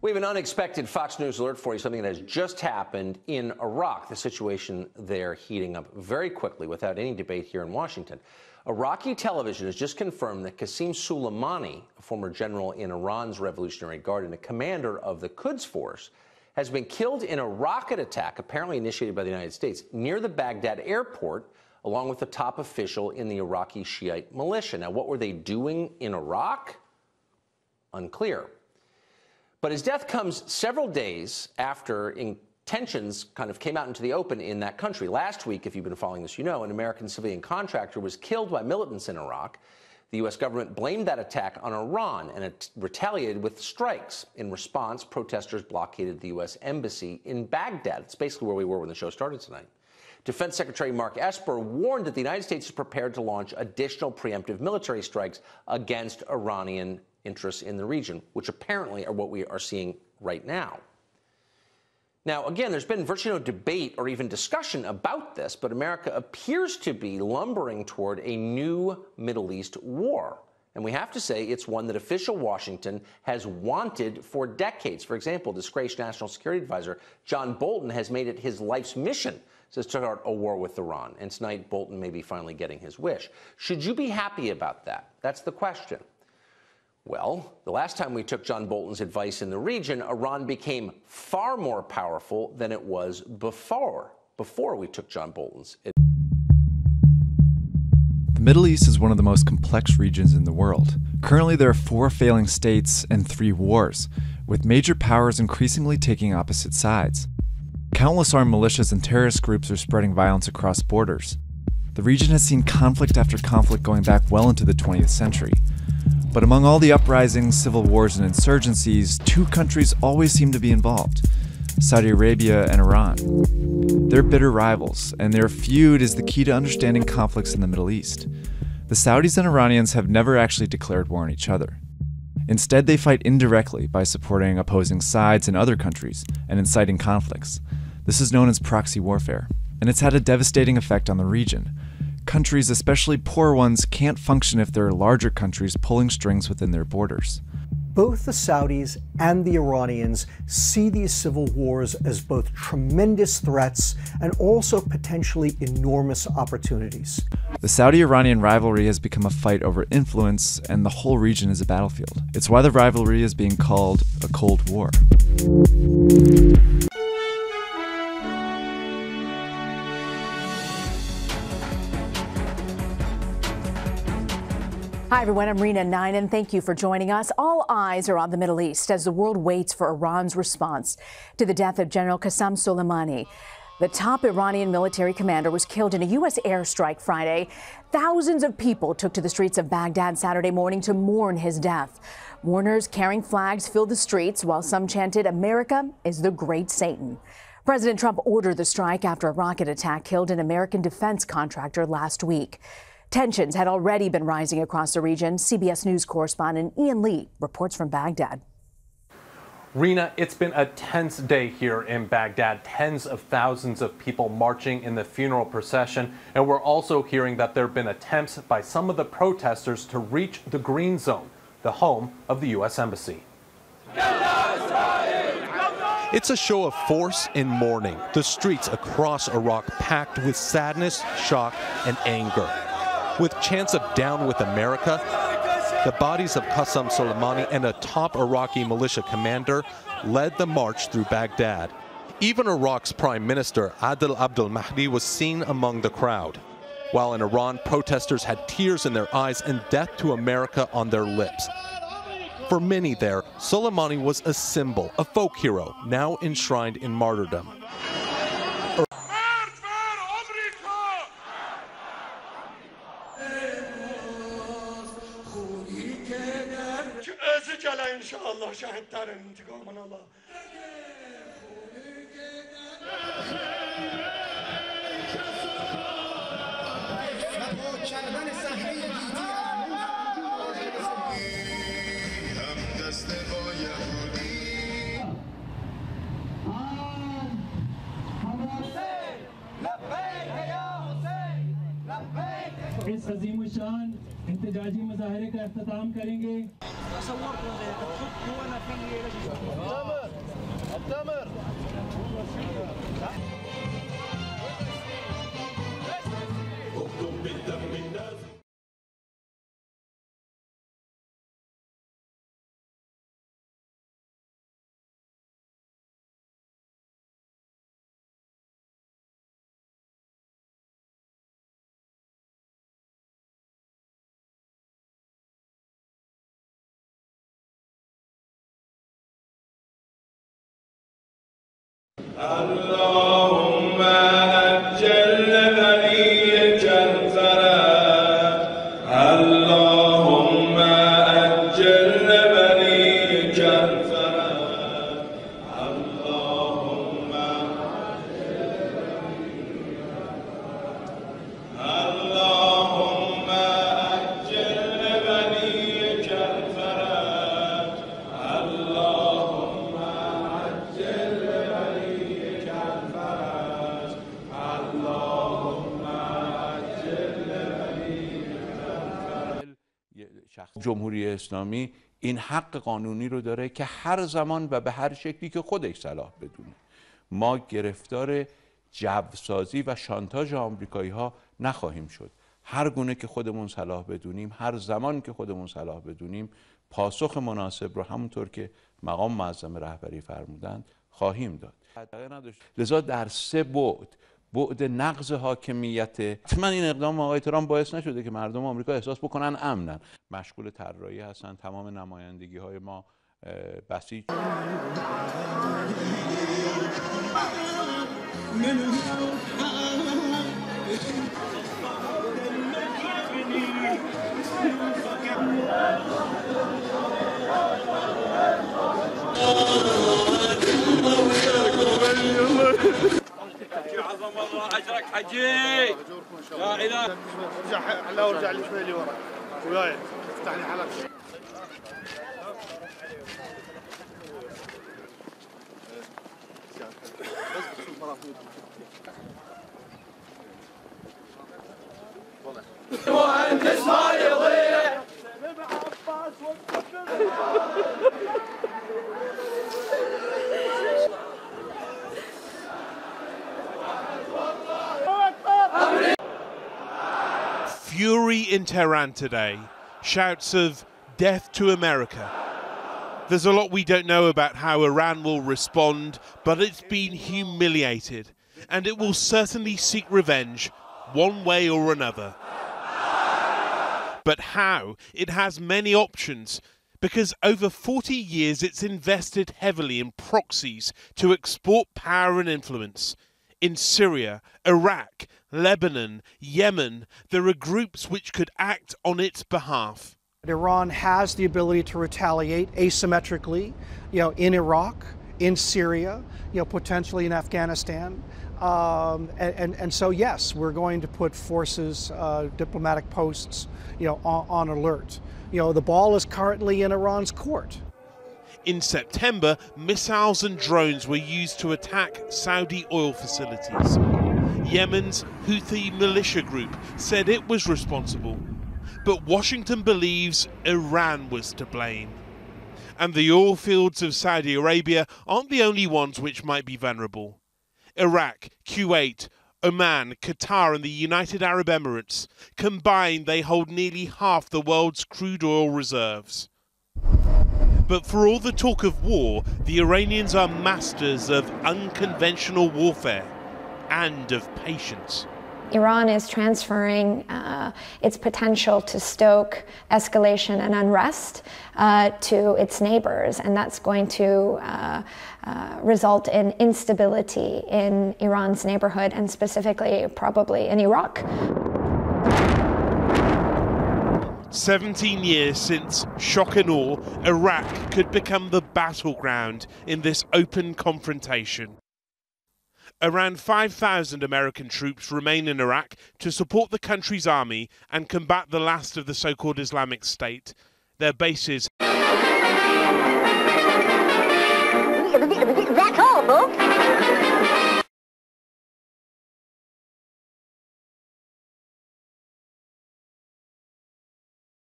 We have an unexpected Fox News alert for you, something that has just happened in Iraq. The situation there heating up very quickly without any debate here in Washington. Iraqi television has just confirmed that Qasem Soleimani, a former general in Iran's Revolutionary Guard and a commander of the Quds Force, has been killed in a rocket attack apparently initiated by the United States near the Baghdad airport, along with the top official in the Iraqi Shiite militia. Now, what were they doing in Iraq? Unclear. But his death comes several days after tensions kind of came out into the open in that country. Last week, if you've been following this, you know, an American civilian contractor was killed by militants in Iraq. The U.S. government blamed that attack on Iran, and it retaliated with strikes. In response, protesters blockaded the U.S. embassy in Baghdad. It's basically where we were when the show started tonight. Defense Secretary Mark Esper warned that the United States is prepared to launch additional preemptive military strikes against Iranian interests in the region, which apparently are what we are seeing right now. Now, again, there's been virtually no debate or even discussion about this, but America appears to be lumbering toward a new Middle East war. And we have to say it's one that official Washington has wanted for decades. For example, disgraced National Security Advisor John Bolton has made it his life's mission to start a war with Iran. And tonight, Bolton may be finally getting his wish. Should you be happy about that? That's the question. Well, the last time we took John Bolton's advice in the region, Iran became far more powerful than it was before we took John Bolton's advice. The Middle East is one of the most complex regions in the world. Currently, there are 4 failing states and 3 wars, with major powers increasingly taking opposite sides. Countless armed militias and terrorist groups are spreading violence across borders. The region has seen conflict after conflict going back well into the 20th century. But among all the uprisings, civil wars, and insurgencies, 2 countries always seem to be involved: Saudi Arabia and Iran. They're bitter rivals, and their feud is the key to understanding conflicts in the Middle East. The Saudis and Iranians have never actually declared war on each other. Instead, they fight indirectly by supporting opposing sides in other countries and inciting conflicts. This is known as proxy warfare, and it's had a devastating effect on the region. Countries, especially poor ones, can't function if there are larger countries pulling strings within their borders. Both the Saudis and the Iranians see these civil wars as both tremendous threats and also potentially enormous opportunities. The Saudi-Iranian rivalry has become a fight over influence, and the whole region is a battlefield. It's why the rivalry is being called a Cold War. Hi everyone, I'm Rena Nine, and thank you for joining us. All eyes are on the Middle East as the world waits for Iran's response to the death of General Qasem Soleimani. The top Iranian military commander was killed in a U.S. airstrike Friday. Thousands of people took to the streets of Baghdad Saturday morning to mourn his death. Mourners carrying flags filled the streets, while some chanted, "America is the great Satan." President Trump ordered the strike after a rocket attack killed an American defense contractor last week. Tensions had already been rising across the region. CBS News correspondent Ian Lee reports from Baghdad. Rena, it's been a tense day here in Baghdad. Tens of thousands of people marching in the funeral procession. And we're also hearing that there have been attempts by some of the protesters to reach the Green Zone, the home of the U.S. Embassy. It's a show of force and mourning. The streets across Iraq packed with sadness, shock, and anger. With chants of "Down with America," the bodies of Qasem Soleimani and a top Iraqi militia commander led the march through Baghdad. Even Iraq's Prime Minister Adel Abdel Mahdi was seen among the crowd. While in Iran, protesters had tears in their eyes and "Death to America" on their lips. For many there, Soleimani was a symbol, a folk hero, now enshrined in martyrdom. इस अजीम शान इंतजाजी मुजाहरे का इख्तिताम करेंगे। اللهم أجل بنيك الفرج اللهم أجل بنيك الفرج اللهم اللهم أجل بنيك الفرج اللهم أجل بنيك الفرج اللهم أجل بنيك الفرج. جمهوری اسلامی این حق قانونی رو داره که هر زمان و به هر شکلی که خودش صلاح بدونه. ما گرفتار جوسازی و شانتاژ آمریکایی ها نخواهیم شد. هر گونه که خودمون صلاح بدونیم، هر زمان که خودمون صلاح بدونیم، پاسخ مناسب رو همونطور که مقام معظم رهبری فرمودند خواهیم داد. لذا در سه بعد نقض حاکمیت، حتما این اقدام آقای ترامپ باعث نشده که مردم آمریکا احساس بکنن امنن. مشغول طراحی هستن تمام نمایندگی های ما بسیج. عظم الله اجرك حجي لا اله ارجع لي شوي لورا وياي افتح لي حلقه. مهندس ما يضيع Fury in Tehran today. Shouts of death to America. There's a lot we don't know about how Iran will respond, but it's been humiliated, and it will certainly seek revenge one way or another. But how? It has many options, because over 40 years it's invested heavily in proxies to export power and influence. In Syria, Iraq, Lebanon, Yemen, there are groups which could act on its behalf. Iran has the ability to retaliate asymmetrically, in Iraq, in Syria, potentially in Afghanistan. And so, yes, we're going to put forces, diplomatic posts, on alert. The ball is currently in Iran's court. In September, missiles and drones were used to attack Saudi oil facilities. Yemen's Houthi militia group said it was responsible, but Washington believes Iran was to blame. And the oil fields of Saudi Arabia aren't the only ones which might be vulnerable. Iraq, Kuwait, Oman, Qatar and the United Arab Emirates, combined they hold nearly half the world's crude oil reserves. But for all the talk of war, the Iranians are masters of unconventional warfare and of patience. Iran is transferring its potential to stoke escalation and unrest to its neighbors, and that's going to result in instability in Iran's neighborhood and specifically probably in Iraq. 17 years since, shock and awe, Iraq could become the battleground in this open confrontation. Around 5,000 American troops remain in Iraq to support the country's army and combat the last of the so-called Islamic State. Their bases... That's all, folks.